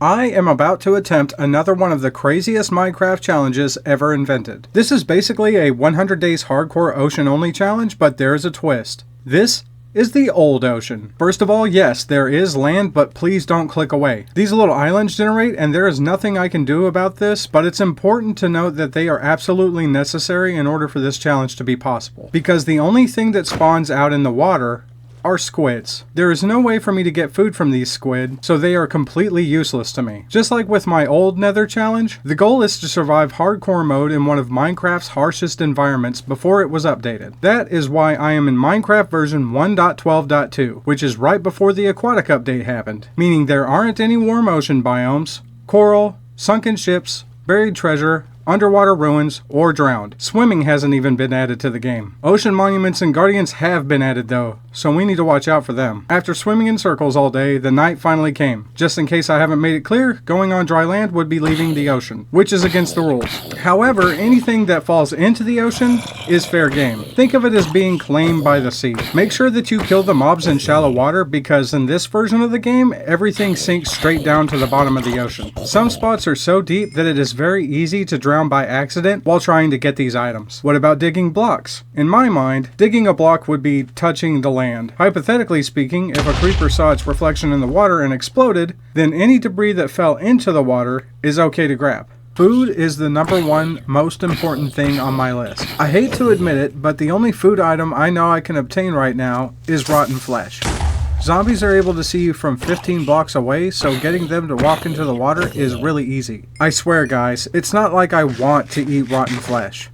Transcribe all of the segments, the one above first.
I am about to attempt another one of the craziest Minecraft challenges ever invented. This is basically a 100 days hardcore ocean only challenge, but there is a twist. This is the old ocean. First of all, yes, there is land, but please don't click away. These little islands generate, and there is nothing I can do about this, but it's important to note that they are absolutely necessary in order for this challenge to be possible. Because the only thing that spawns out in the water are squids. There is no way for me to get food from these squid, so they are completely useless to me. Just like with my old Nether challenge, the goal is to survive hardcore mode in one of Minecraft's harshest environments before it was updated. That is why I am in Minecraft version 1.12.2, which is right before the aquatic update happened, meaning there aren't any warm ocean biomes, coral, sunken ships, buried treasure, underwater ruins, or drowned. Swimming hasn't even been added to the game. Ocean monuments and guardians have been added though, so we need to watch out for them. After swimming in circles all day, the night finally came. Just in case I haven't made it clear, going on dry land would be leaving the ocean, which is against the rules. However, anything that falls into the ocean is fair game. Think of it as being claimed by the sea. Make sure that you kill the mobs in shallow water because in this version of the game, everything sinks straight down to the bottom of the ocean. Some spots are so deep that it is very easy to drown by accident while trying to get these items. What about digging blocks? In my mind, digging a block would be touching the land. Hypothetically speaking, if a creeper saw its reflection in the water and exploded, then any debris that fell into the water is okay to grab. Food is the number one most important thing on my list. I hate to admit it, but the only food item I know I can obtain right now is rotten flesh. Zombies are able to see you from 15 blocks away, so getting them to walk into the water is really easy. I swear guys, it's not like I want to eat rotten flesh.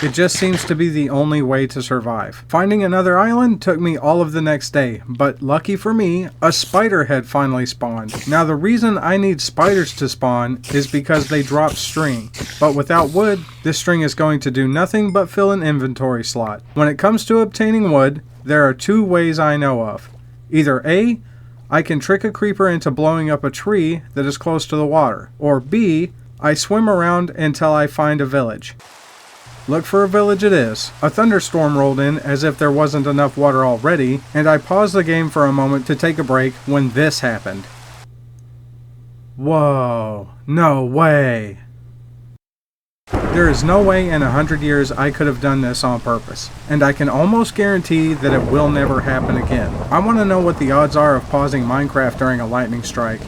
It just seems to be the only way to survive. Finding another island took me all of the next day, but lucky for me, a spider had finally spawned. Now the reason I need spiders to spawn is because they drop string, but without wood, this string is going to do nothing but fill an inventory slot. When it comes to obtaining wood, there are two ways I know of. Either A, I can trick a creeper into blowing up a tree that is close to the water, or B, I swim around until I find a village. Look for a village it is. A thunderstorm rolled in as if there wasn't enough water already, and I paused the game for a moment to take a break when this happened. Whoa, no way. There is no way in 100 years I could have done this on purpose, and I can almost guarantee that it will never happen again. I want to know what the odds are of pausing Minecraft during a lightning strike.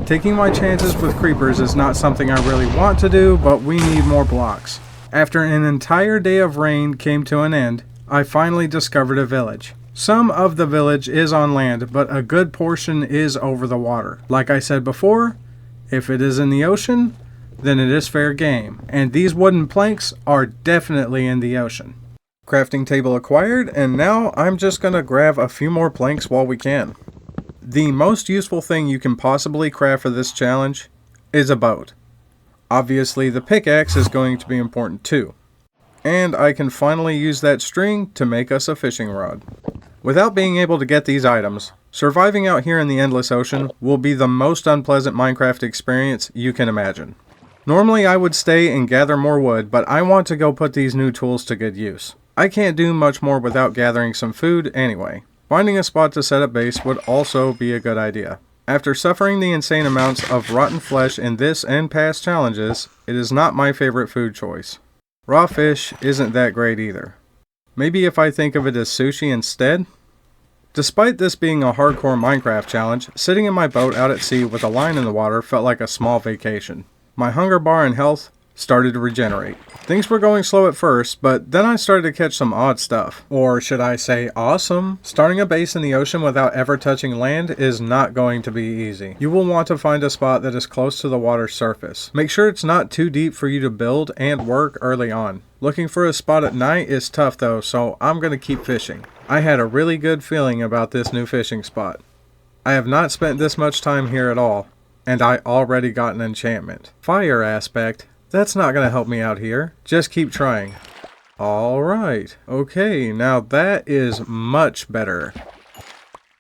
Taking my chances with creepers is not something I really want to do, but we need more blocks. After an entire day of rain came to an end, I finally discovered a village. Some of the village is on land, but a good portion is over the water. Like I said before, if it is in the ocean, then it is fair game, and these wooden planks are definitely in the ocean. Crafting table acquired, and now I'm just gonna grab a few more planks while we can. The most useful thing you can possibly craft for this challenge is a boat. Obviously the pickaxe is going to be important too. And I can finally use that string to make us a fishing rod. Without being able to get these items, surviving out here in the endless ocean will be the most unpleasant Minecraft experience you can imagine. Normally I would stay and gather more wood, but I want to go put these new tools to good use. I can't do much more without gathering some food anyway. Finding a spot to set up base would also be a good idea. After suffering the insane amounts of rotten flesh in this and past challenges, it is not my favorite food choice. Raw fish isn't that great either. Maybe if I think of it as sushi instead? Despite this being a hardcore Minecraft challenge, sitting in my boat out at sea with a line in the water felt like a small vacation. My hunger bar and health started to regenerate. Things were going slow at first, but then I started to catch some odd stuff. Or should I say awesome? Starting a base in the ocean without ever touching land is not going to be easy. You will want to find a spot that is close to the water's surface. Make sure it's not too deep for you to build and work early on. Looking for a spot at night is tough though, so I'm going to keep fishing. I had a really good feeling about this new fishing spot. I have not spent this much time here at all, and I already got an enchantment. Fire aspect, that's not going to help me out here. Just keep trying. Alright, okay, now that is much better.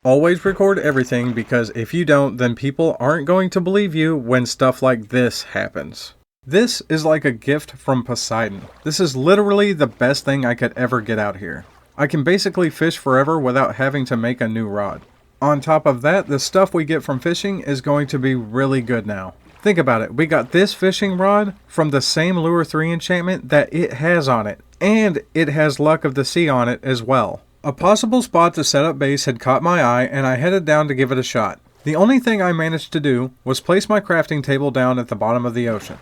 Always record everything because if you don't, then people aren't going to believe you when stuff like this happens. This is like a gift from Poseidon. This is literally the best thing I could ever get out here. I can basically fish forever without having to make a new rod. On top of that, the stuff we get from fishing is going to be really good now. Think about it, we got this fishing rod from the same Lure 3 enchantment that it has on it, and it has Luck of the Sea on it as well. A possible spot to set up base had caught my eye and I headed down to give it a shot. The only thing I managed to do was place my crafting table down at the bottom of the ocean.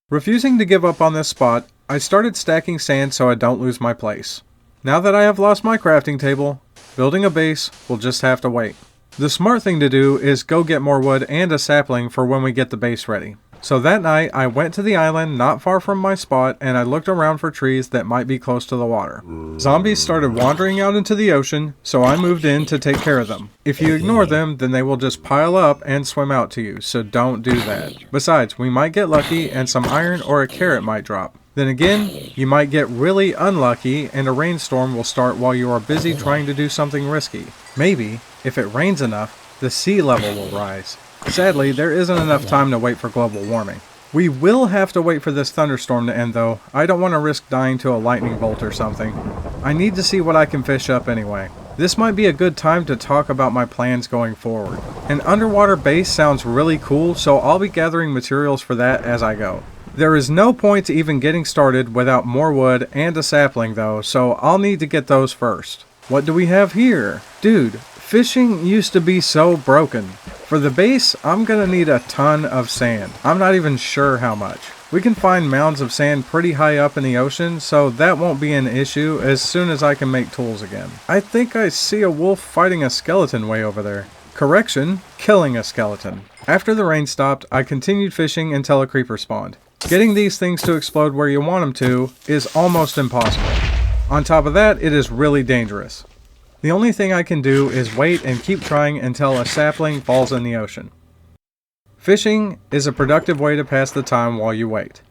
Refusing to give up on this spot, I started stacking sand so I don't lose my place. Now that I have lost my crafting table, building a base will just have to wait. The smart thing to do is go get more wood and a sapling for when we get the base ready. So that night I went to the island not far from my spot and I looked around for trees that might be close to the water. Zombies started wandering out into the ocean, so I moved in to take care of them. If you ignore them, then they will just pile up and swim out to you, so don't do that. Besides, we might get lucky and some iron or a carrot might drop. Then again, you might get really unlucky and a rainstorm will start while you are busy trying to do something risky. Maybe, if it rains enough, the sea level will rise. Sadly, there isn't enough time to wait for global warming. We will have to wait for this thunderstorm to end though. I don't want to risk dying to a lightning bolt or something. I need to see what I can fish up anyway. This might be a good time to talk about my plans going forward. An underwater base sounds really cool, so I'll be gathering materials for that as I go. There is no point to even getting started without more wood and a sapling though, so I'll need to get those first. What do we have here? Dude, fishing used to be so broken. For the base, I'm gonna need a ton of sand. I'm not even sure how much. We can find mounds of sand pretty high up in the ocean, so that won't be an issue as soon as I can make tools again. I think I see a wolf fighting a skeleton way over there. Correction, killing a skeleton. After the rain stopped, I continued fishing until a creeper spawned. Getting these things to explode where you want them to is almost impossible. On top of that, it is really dangerous. The only thing I can do is wait and keep trying until a sapling falls in the ocean. Fishing is a productive way to pass the time while you wait.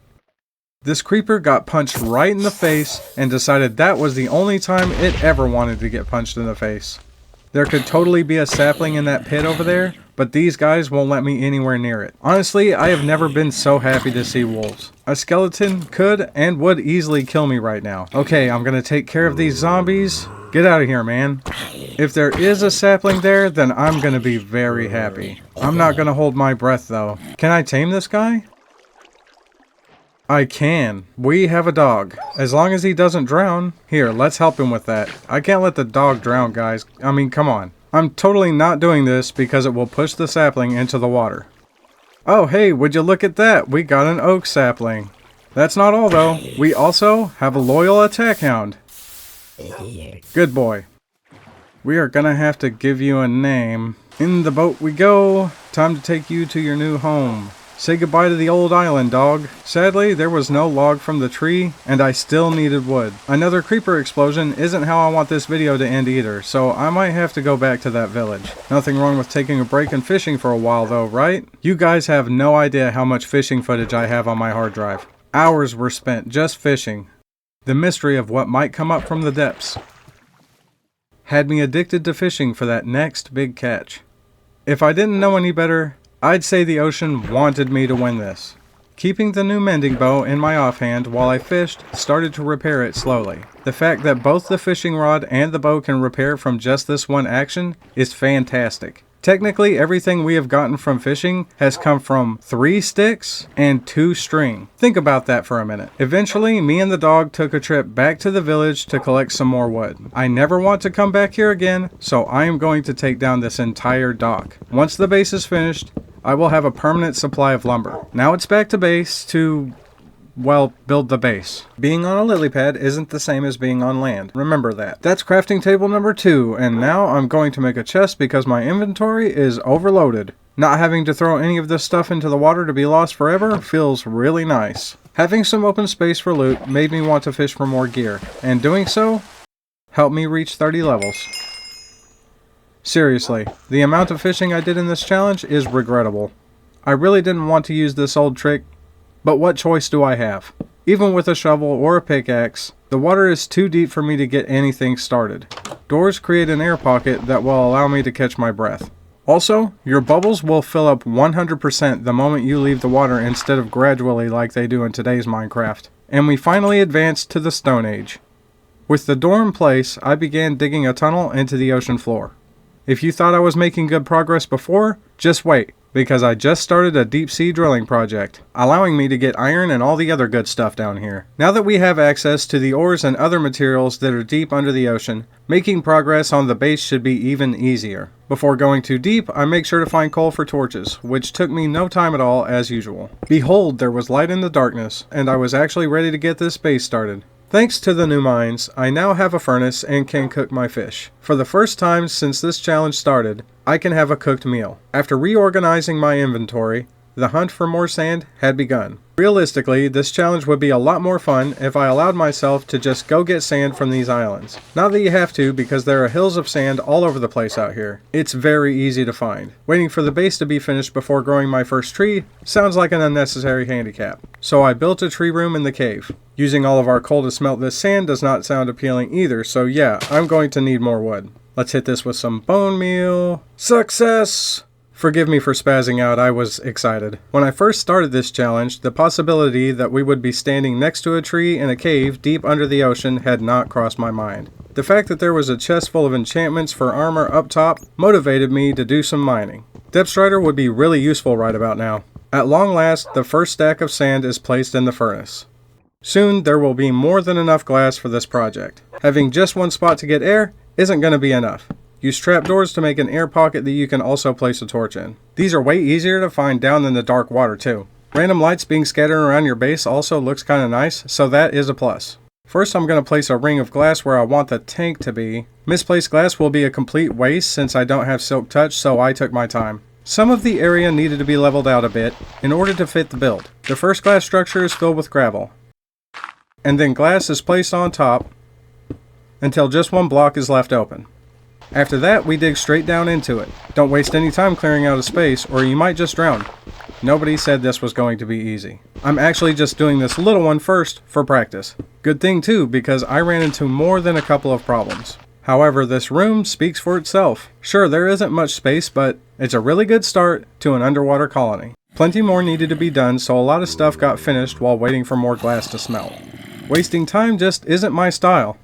This creeper got punched right in the face and decided that was the only time it ever wanted to get punched in the face. There could totally be a sapling in that pit over there, but these guys won't let me anywhere near it. Honestly, I have never been so happy to see wolves. A skeleton could and would easily kill me right now. Okay, I'm gonna take care of these zombies. Get out of here, man. If there is a sapling there, then I'm gonna be very happy. I'm not gonna hold my breath though. Can I tame this guy? I can. We have a dog. As long as he doesn't drown. Here, let's help him with that. I can't let the dog drown, guys. I mean, come on. I'm totally not doing this because it will push the sapling into the water. Oh, hey, would you look at that? We got an oak sapling. That's not all, though. We also have a loyal attack hound. Good boy. We are gonna have to give you a name. In the boat we go. Time to take you to your new home. Say goodbye to the old island, dog. Sadly, there was no log from the tree, and I still needed wood. Another creeper explosion isn't how I want this video to end either, so I might have to go back to that village. Nothing wrong with taking a break and fishing for a while though, right? You guys have no idea how much fishing footage I have on my hard drive. Hours were spent just fishing. The mystery of what might come up from the depths had me addicted to fishing for that next big catch. If I didn't know any better, I'd say the ocean wanted me to win this. Keeping the new mending bow in my offhand while I fished started to repair it slowly. The fact that both the fishing rod and the bow can repair from just this one action is fantastic. Technically, everything we have gotten from fishing has come from 3 sticks and 2 string. Think about that for a minute. Eventually, me and the dog took a trip back to the village to collect some more wood. I never want to come back here again, so I am going to take down this entire dock. Once the base is finished, I will have a permanent supply of lumber. Now it's back to base to, well, build the base. Being on a lily pad isn't the same as being on land. Remember that. That's crafting table number 2, and now I'm going to make a chest because my inventory is overloaded. Not having to throw any of this stuff into the water to be lost forever feels really nice. Having some open space for loot made me want to fish for more gear, and doing so helped me reach 30 levels. Seriously, the amount of fishing I did in this challenge is regrettable. I really didn't want to use this old trick, but what choice do I have? Even with a shovel or a pickaxe, the water is too deep for me to get anything started. Doors create an air pocket that will allow me to catch my breath. Also, your bubbles will fill up 100% the moment you leave the water instead of gradually like they do in today's Minecraft. And we finally advanced to the Stone Age. With the door in place, I began digging a tunnel into the ocean floor. If you thought I was making good progress before, just wait, because I just started a deep sea drilling project, allowing me to get iron and all the other good stuff down here. Now that we have access to the ores and other materials that are deep under the ocean, making progress on the base should be even easier. Before going too deep, I make sure to find coal for torches, which took me no time at all as usual. Behold, there was light in the darkness, and I was actually ready to get this base started. Thanks to the new mines, I now have a furnace and can cook my fish. For the first time since this challenge started, I can have a cooked meal. After reorganizing my inventory, the hunt for more sand had begun. Realistically, this challenge would be a lot more fun if I allowed myself to just go get sand from these islands. Not that you have to, because there are hills of sand all over the place out here. It's very easy to find. Waiting for the base to be finished before growing my first tree sounds like an unnecessary handicap. So I built a tree room in the cave. Using all of our coal to smelt this sand does not sound appealing either, so yeah, I'm going to need more wood. Let's hit this with some bone meal. Success! Forgive me for spazzing out, I was excited. When I first started this challenge, the possibility that we would be standing next to a tree in a cave deep under the ocean had not crossed my mind. The fact that there was a chest full of enchantments for armor up top motivated me to do some mining. Depth Strider would be really useful right about now. At long last, the first stack of sand is placed in the furnace. Soon, there will be more than enough glass for this project. Having just one spot to get air isn't going to be enough. Use trapdoors to make an air pocket that you can also place a torch in. These are way easier to find down in the dark water too. Random lights being scattered around your base also looks kind of nice, so that is a plus. First, I'm going to place a ring of glass where I want the tank to be. Misplaced glass will be a complete waste since I don't have silk touch, so I took my time. Some of the area needed to be leveled out a bit in order to fit the build. The first glass structure is filled with gravel, and then glass is placed on top until just one block is left open. After that, we dig straight down into it. Don't waste any time clearing out a space, or you might just drown. Nobody said this was going to be easy. I'm actually just doing this little one first for practice. Good thing too, because I ran into more than a couple of problems. However, this room speaks for itself. Sure, there isn't much space, but it's a really good start to an underwater colony. Plenty more needed to be done, so a lot of stuff got finished while waiting for more glass to smelt. Wasting time just isn't my style.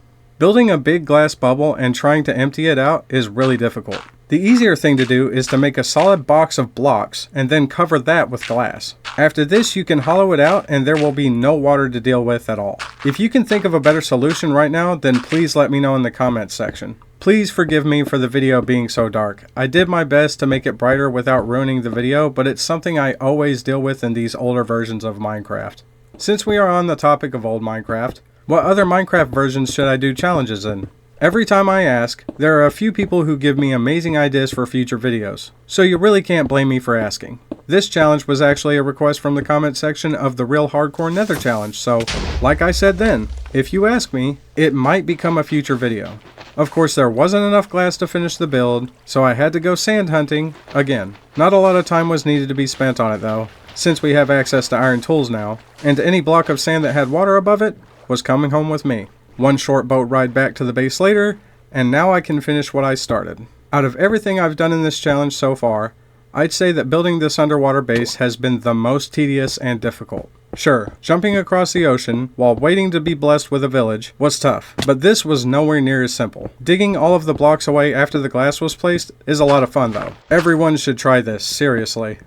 Building a big glass bubble and trying to empty it out is really difficult. The easier thing to do is to make a solid box of blocks and then cover that with glass. After this, you can hollow it out and there will be no water to deal with at all. If you can think of a better solution right now, then please let me know in the comments section. Please forgive me for the video being so dark. I did my best to make it brighter without ruining the video, but it's something I always deal with in these older versions of Minecraft. Since we are on the topic of old Minecraft, what other Minecraft versions should I do challenges in? Every time I ask, there are a few people who give me amazing ideas for future videos, so you really can't blame me for asking. This challenge was actually a request from the comment section of the Real Hardcore Nether Challenge, so, like I said then, if you ask me, it might become a future video. Of course, there wasn't enough glass to finish the build, so I had to go sand hunting again. Not a lot of time was needed to be spent on it though, since we have access to iron tools now, and any block of sand that had water above it was coming home with me. One short boat ride back to the base later, and now I can finish what I started. Out of everything I've done in this challenge so far, I'd say that building this underwater base has been the most tedious and difficult. Sure, jumping across the ocean while waiting to be blessed with a village was tough, but this was nowhere near as simple. Digging all of the blocks away after the glass was placed is a lot of fun though. Everyone should try this, seriously.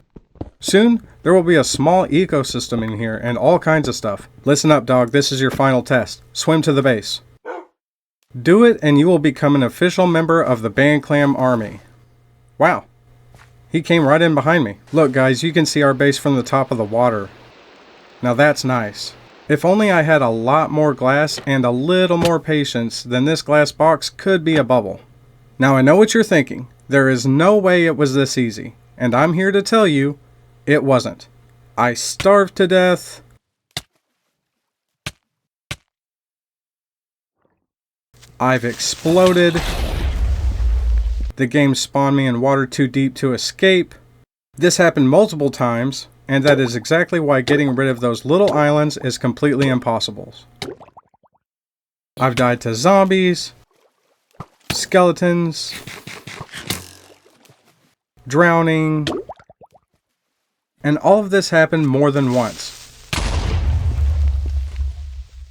Soon, there will be a small ecosystem in here and all kinds of stuff. Listen up, dog, this is your final test. Swim to the base. Do it and you will become an official member of the Banclam army. Wow. He came right in behind me. Look guys, you can see our base from the top of the water. Now that's nice. If only I had a lot more glass and a little more patience, then this glass box could be a bubble. Now I know what you're thinking. There is no way it was this easy. And I'm here to tell you, it wasn't. I starved to death. I've exploded. The game spawned me in water too deep to escape. This happened multiple times, and that is exactly why getting rid of those little islands is completely impossible. I've died to zombies, skeletons, drowning, and all of this happened more than once.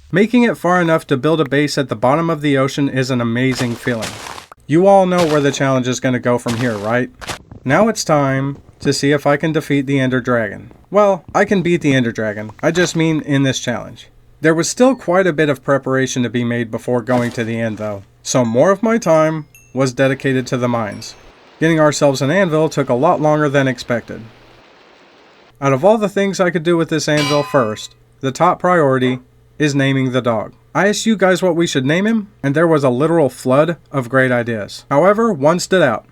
Making it far enough to build a base at the bottom of the ocean is an amazing feeling. You all know where the challenge is going to go from here, right? Now it's time to see if I can defeat the Ender Dragon. Well, I can beat the Ender Dragon. I just mean in this challenge. There was still quite a bit of preparation to be made before going to the end though. So more of my time was dedicated to the mines. Getting ourselves an anvil took a lot longer than expected. Out of all the things I could do with this anvil first, the top priority is naming the dog. I asked you guys what we should name him, and there was a literal flood of great ideas. However, one stood out.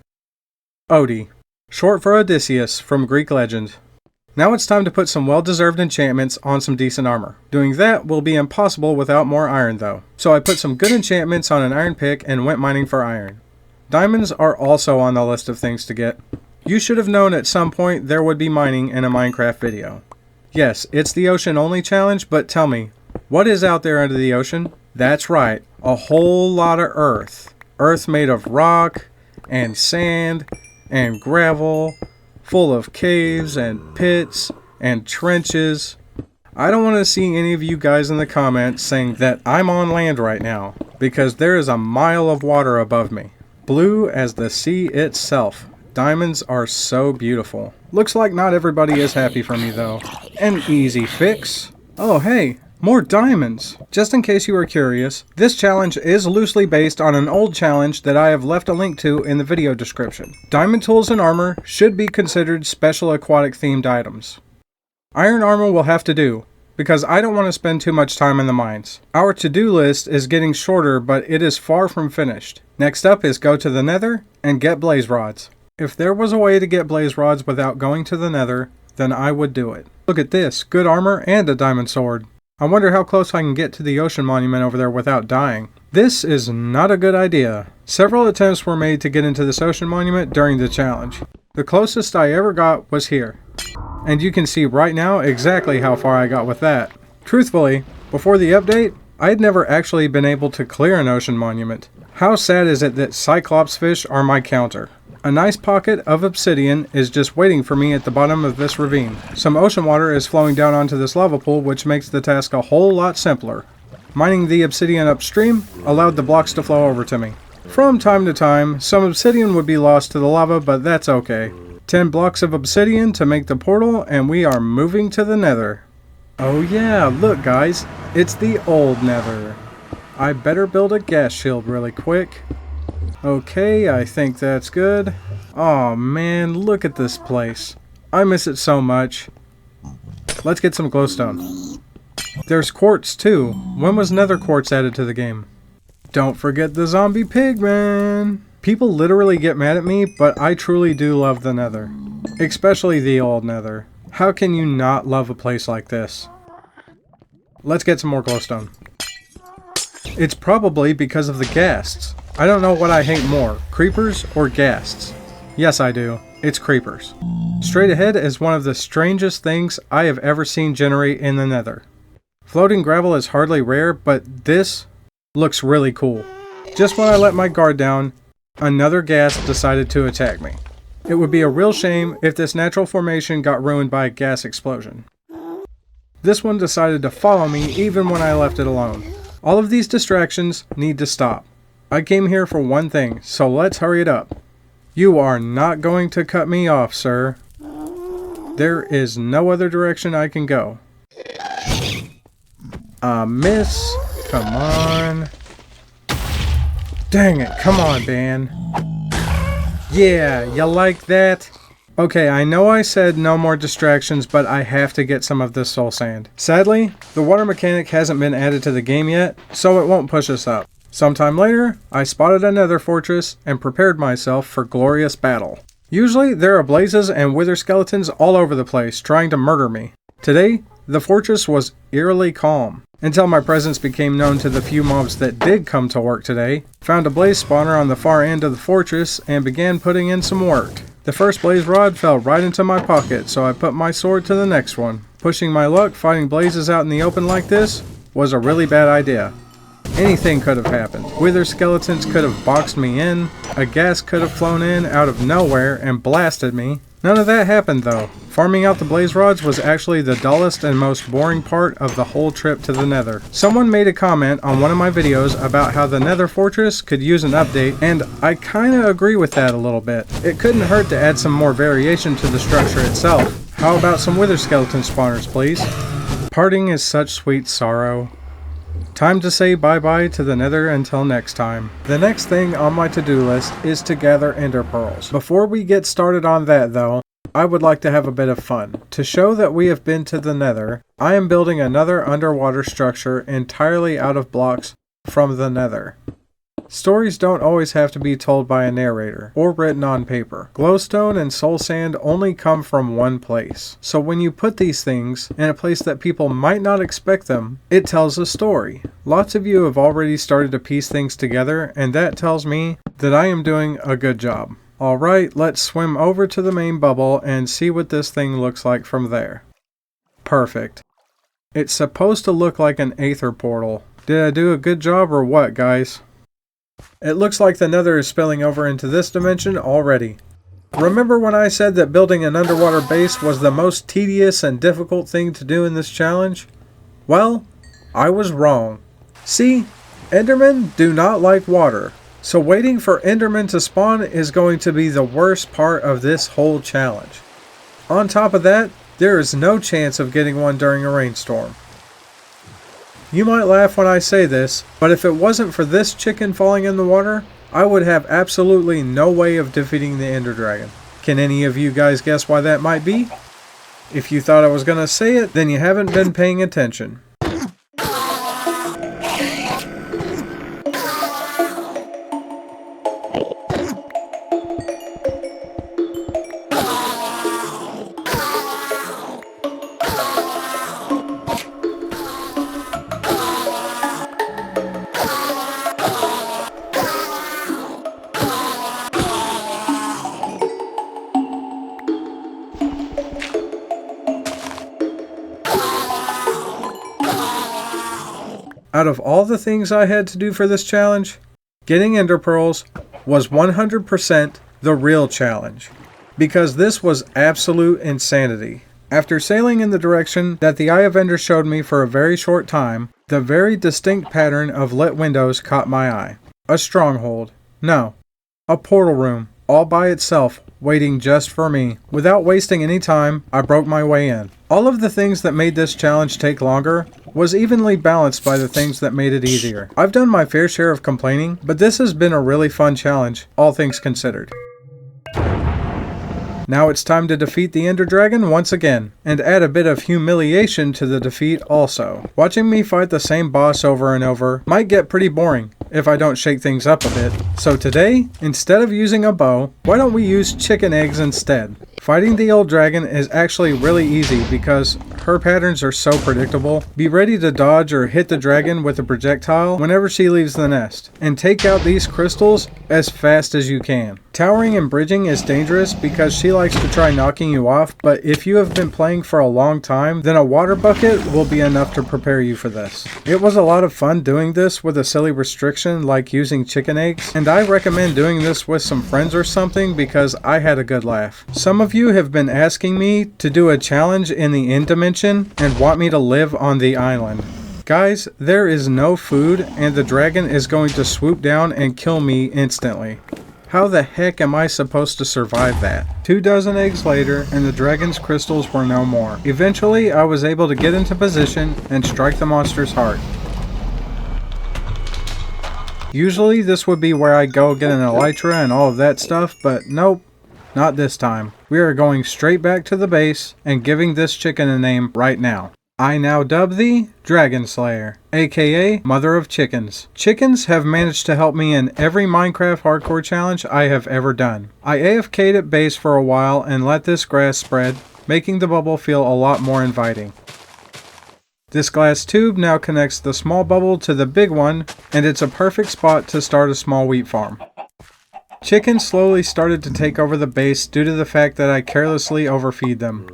Odie, short for Odysseus from Greek legend. Now it's time to put some well-deserved enchantments on some decent armor. Doing that will be impossible without more iron though. So I put some good enchantments on an iron pick and went mining for iron. Diamonds are also on the list of things to get. You should have known at some point there would be mining in a Minecraft video. Yes, it's the ocean only challenge, but tell me, what is out there under the ocean? That's right, a whole lot of earth. Earth made of rock, and sand, and gravel, full of caves, and pits, and trenches. I don't want to see any of you guys in the comments saying that I'm on land right now, because there is a mile of water above me. Blue as the sea itself. Diamonds are so beautiful. Looks like not everybody is happy for me though. An easy fix. Oh hey, more diamonds! Just in case you were curious, this challenge is loosely based on an old challenge that I have left a link to in the video description. Diamond tools and armor should be considered special aquatic themed items. Iron armor will have to do, because I don't want to spend too much time in the mines. Our to-do list is getting shorter, but it is far from finished. Next up is go to the nether and get blaze rods. If there was a way to get blaze rods without going to the nether, then I would do it. Look at this, good armor and a diamond sword. I wonder how close I can get to the ocean monument over there without dying. This is not a good idea. Several attempts were made to get into this ocean monument during the challenge. The closest I ever got was here. And you can see right now exactly how far I got with that. Truthfully, before the update, I had never actually been able to clear an ocean monument. How sad is it that Cyclops fish are my counter? A nice pocket of obsidian is just waiting for me at the bottom of this ravine. Some ocean water is flowing down onto this lava pool, which makes the task a whole lot simpler. Mining the obsidian upstream allowed the blocks to flow over to me. From time to time, some obsidian would be lost to the lava, but that's okay. 10 blocks of obsidian to make the portal, and we are moving to the nether. Oh yeah, look guys, it's the old nether. I better build a gas shield really quick. Okay, I think that's good. Aw man, look at this place. I miss it so much. Let's get some glowstone. There's quartz too. When was nether quartz added to the game? Don't forget the zombie pigman. People literally get mad at me, but I truly do love the nether. Especially the old nether. How can you not love a place like this? Let's get some more glowstone. It's probably because of the ghasts. I don't know what I hate more, creepers or ghasts. Yes, I do. It's creepers. Straight ahead is one of the strangest things I have ever seen generate in the nether. Floating gravel is hardly rare, but this looks really cool. Just when I let my guard down, another ghast decided to attack me. It would be a real shame if this natural formation got ruined by a gas explosion. This one decided to follow me even when I left it alone. All of these distractions need to stop. I came here for one thing, so let's hurry it up. You are not going to cut me off, sir. There is no other direction I can go. Miss. Come on. Dang it, come on, Ban. Yeah, you like that? Okay, I know I said no more distractions, but I have to get some of this soul sand. Sadly, the water mechanic hasn't been added to the game yet, so it won't push us up. Sometime later, I spotted another fortress and prepared myself for glorious battle. Usually, there are blazes and wither skeletons all over the place trying to murder me. Today, the fortress was eerily calm, until my presence became known to the few mobs that did come to work today. Found a blaze spawner on the far end of the fortress and began putting in some work. The first blaze rod fell right into my pocket, so I put my sword to the next one. Pushing my luck fighting blazes out in the open like this was a really bad idea. Anything could have happened. Wither skeletons could have boxed me in, a gas could have flown in out of nowhere and blasted me. None of that happened though. Farming out the blaze rods was actually the dullest and most boring part of the whole trip to the Nether. Someone made a comment on one of my videos about how the Nether Fortress could use an update, and I kinda agree with that a little bit. It couldn't hurt to add some more variation to the structure itself. How about some wither skeleton spawners, please? Parting is such sweet sorrow. Time to say bye-bye to the Nether until next time. The next thing on my to-do list is to gather ender pearls. Before we get started on that though, I would like to have a bit of fun. To show that we have been to the Nether, I am building another underwater structure entirely out of blocks from the Nether. Stories don't always have to be told by a narrator, or written on paper. Glowstone and soul sand only come from one place. So when you put these things in a place that people might not expect them, it tells a story. Lots of you have already started to piece things together, and that tells me that I am doing a good job. Alright, let's swim over to the main bubble and see what this thing looks like from there. Perfect. It's supposed to look like an aether portal. Did I do a good job or what, guys? It looks like the Nether is spilling over into this dimension already. Remember when I said that building an underwater base was the most tedious and difficult thing to do in this challenge? Well, I was wrong. See, Endermen do not like water. So waiting for Endermen to spawn is going to be the worst part of this whole challenge. On top of that, there is no chance of getting one during a rainstorm. You might laugh when I say this, but if it wasn't for this chicken falling in the water, I would have absolutely no way of defeating the Ender Dragon. Can any of you guys guess why that might be? If you thought I was gonna say it, then you haven't been paying attention. Out of all the things I had to do for this challenge, getting ender pearls was 100% the real challenge, because this was absolute insanity. After sailing in the direction that the Eye of Ender showed me for a very short time, the very distinct pattern of lit windows caught my eye. A stronghold. No. A portal room, all by itself, waiting just for me. Without wasting any time, I broke my way in. All of the things that made this challenge take longer was evenly balanced by the things that made it easier. I've done my fair share of complaining, but this has been a really fun challenge, all things considered. Now it's time to defeat the Ender Dragon once again, and add a bit of humiliation to the defeat also. Watching me fight the same boss over and over might get pretty boring if I don't shake things up a bit. So today, instead of using a bow, why don't we use chicken eggs instead? Fighting the old dragon is actually really easy because her patterns are so predictable. Be ready to dodge or hit the dragon with a projectile whenever she leaves the nest, and take out these crystals as fast as you can. Towering and bridging is dangerous because she likes to try knocking you off, but if you have been playing for a long time, then a water bucket will be enough to prepare you for this. It was a lot of fun doing this with a silly restriction like using chicken eggs, and I recommend doing this with some friends or something because I had a good laugh. Some of you have been asking me to do a challenge in the end dimension and want me to live on the island. Guys, there is no food and the dragon is going to swoop down and kill me instantly. How the heck am I supposed to survive that? 24 eggs later, and the dragon's crystals were no more. Eventually, I was able to get into position and strike the monster's heart. Usually, this would be where I go get an elytra and all of that stuff, but nope, not this time. We are going straight back to the base and giving this chicken a name right now. I now dub thee Dragon Slayer, aka Mother of Chickens. Chickens have managed to help me in every Minecraft hardcore challenge I have ever done. I AFK'd at base for a while and let this grass spread, making the bubble feel a lot more inviting. This glass tube now connects the small bubble to the big one, and it's a perfect spot to start a small wheat farm. Chickens slowly started to take over the base due to the fact that I carelessly overfeed them.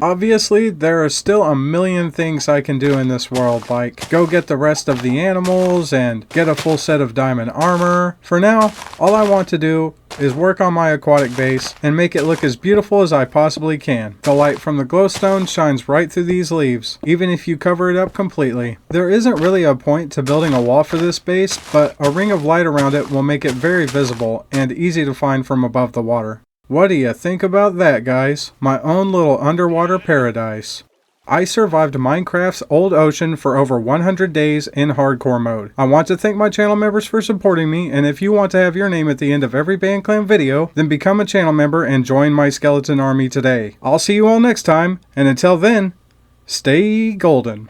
Obviously, there are still a million things I can do in this world, like go get the rest of the animals and get a full set of diamond armor. For now, all I want to do is work on my aquatic base and make it look as beautiful as I possibly can. The light from the glowstone shines right through these leaves, even if you cover it up completely. There isn't really a point to building a wall for this base, but a ring of light around it will make it very visible and easy to find from above the water. What do you think about that, guys? My own little underwater paradise. I survived Minecraft's old ocean for over 100 days in hardcore mode. I want to thank my channel members for supporting me, and if you want to have your name at the end of every Banclam video, then become a channel member and join my skeleton army today. I'll see you all next time, and until then, stay golden.